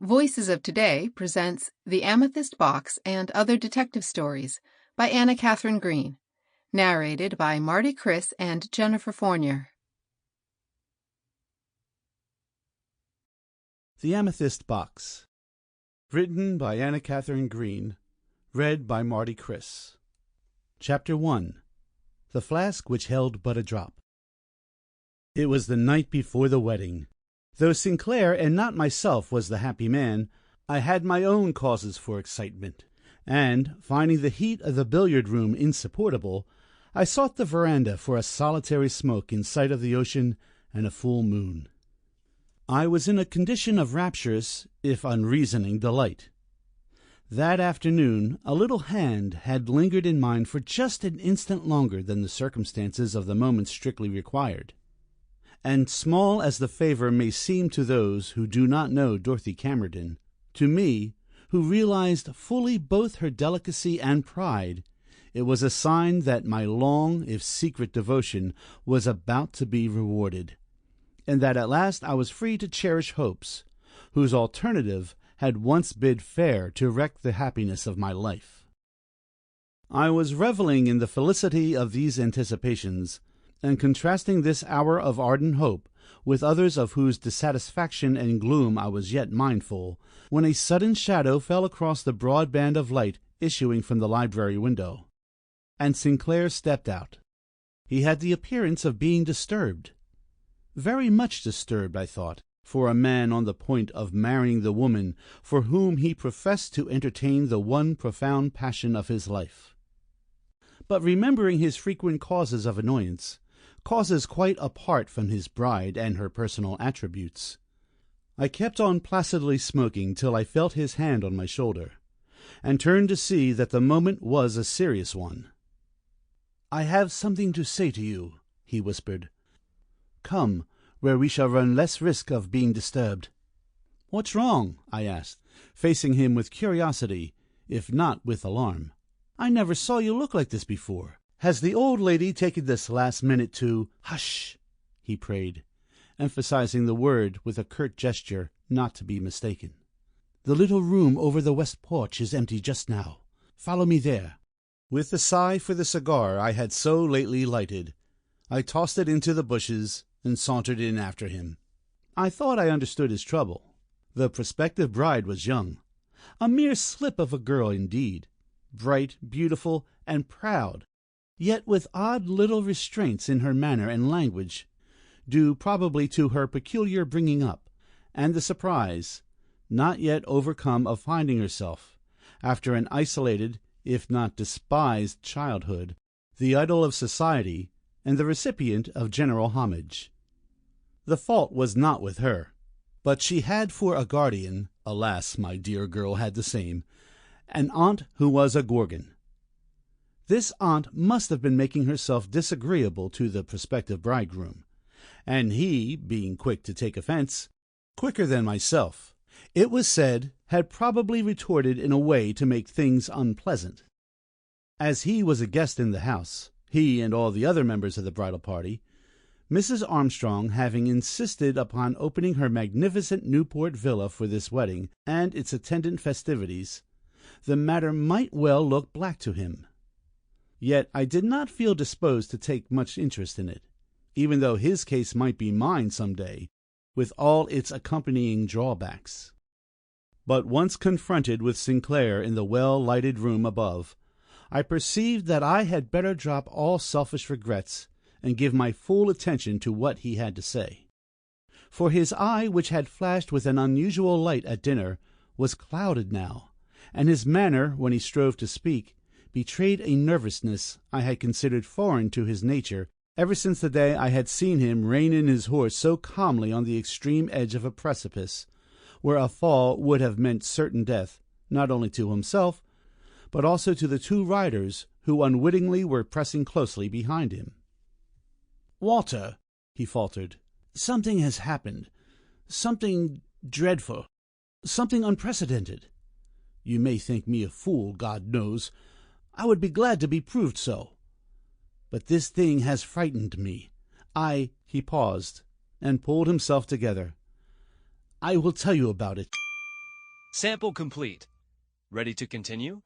Voices of Today presents The Amethyst Box and Other Detective Stories by Katharine Green, narrated by Marty Chris and Jennifer Fournier. The Amethyst Box. Written by Katharine Green. Read by Marty Chris. Chapter 1. The Flask Which Held But a Drop. It was the night before the wedding. Though Sinclair and not myself was the happy man, I had my own causes for excitement, and, finding the heat of the billiard-room insupportable, I sought the veranda for a solitary smoke in sight of the ocean and a full moon. I was in a condition of rapturous, if unreasoning, delight. That afternoon a little hand had lingered in mine for just an instant longer than the circumstances of the moment strictly required. And small as the favor may seem to those who do not know Dorothy Camerden, to me, who realized fully both her delicacy and pride, it was a sign that my long, if secret, devotion was about to be rewarded, and that at last I was free to cherish hopes, whose alternative had once bid fair to wreck the happiness of my life. I was reveling in the felicity of these anticipations, and contrasting this hour of ardent hope with others of whose dissatisfaction and gloom I was yet mindful, when a sudden shadow fell across the broad band of light issuing from the library window, and Sinclair stepped out. He had the appearance of being disturbed. Very much disturbed, I thought, for a man on the point of marrying the woman for whom he professed to entertain the one profound passion of his life. But remembering his frequent causes of annoyance, causes quite apart from his bride and her personal attributes, I kept on placidly smoking till I felt his hand on my shoulder, and turned to see that the moment was a serious one. "I have something to say to you," he whispered. "Come, where we shall run less risk of being disturbed." "What's wrong?" I asked, facing him with curiosity, if not with alarm. "I never saw you look like this before. Has the old lady taken this last minute to—" "Hush!" he prayed, emphasizing the word with a curt gesture not to be mistaken. "The little room over the west porch is empty just now. Follow me there." With a sigh for the cigar I had so lately lighted, I tossed it into the bushes and sauntered in after him. I thought I understood his trouble. The prospective bride was young, a mere slip of a girl indeed, bright, beautiful, and proud, yet with odd little restraints in her manner and language, due probably to her peculiar bringing up, and the surprise, not yet overcome, of finding herself, after an isolated, if not despised, childhood, the idol of society and the recipient of general homage. The fault was not with her, but she had for a guardian, alas, my dear girl had the same, an aunt who was a gorgon. This aunt must have been making herself disagreeable to the prospective bridegroom, and he, being quick to take offense, quicker than myself, it was said, had probably retorted in a way to make things unpleasant. As he was a guest in the house, he and all the other members of the bridal party, Mrs. Armstrong having insisted upon opening her magnificent Newport villa for this wedding and its attendant festivities, the matter might well look black to him. Yet I did not feel disposed to take much interest in it, even though his case might be mine some day, with all its accompanying drawbacks. But once confronted with Sinclair in the well-lighted room above, I perceived that I had better drop all selfish regrets and give my full attention to what he had to say. For his eye, which had flashed with an unusual light at dinner, was clouded now, and his manner, when he strove to speak, betrayed a nervousness I had considered foreign to his nature ever since the day I had seen him rein in his horse so calmly on the extreme edge of a precipice, where a fall would have meant certain death, not only to himself, but also to the two riders who unwittingly were pressing closely behind him. "Walter," he faltered, "something has happened, something dreadful, something unprecedented. You may think me a fool, God knows. I would be glad to be proved so. But this thing has frightened me. He paused, and pulled himself together. "I will tell you about it." Sample complete. Ready to continue?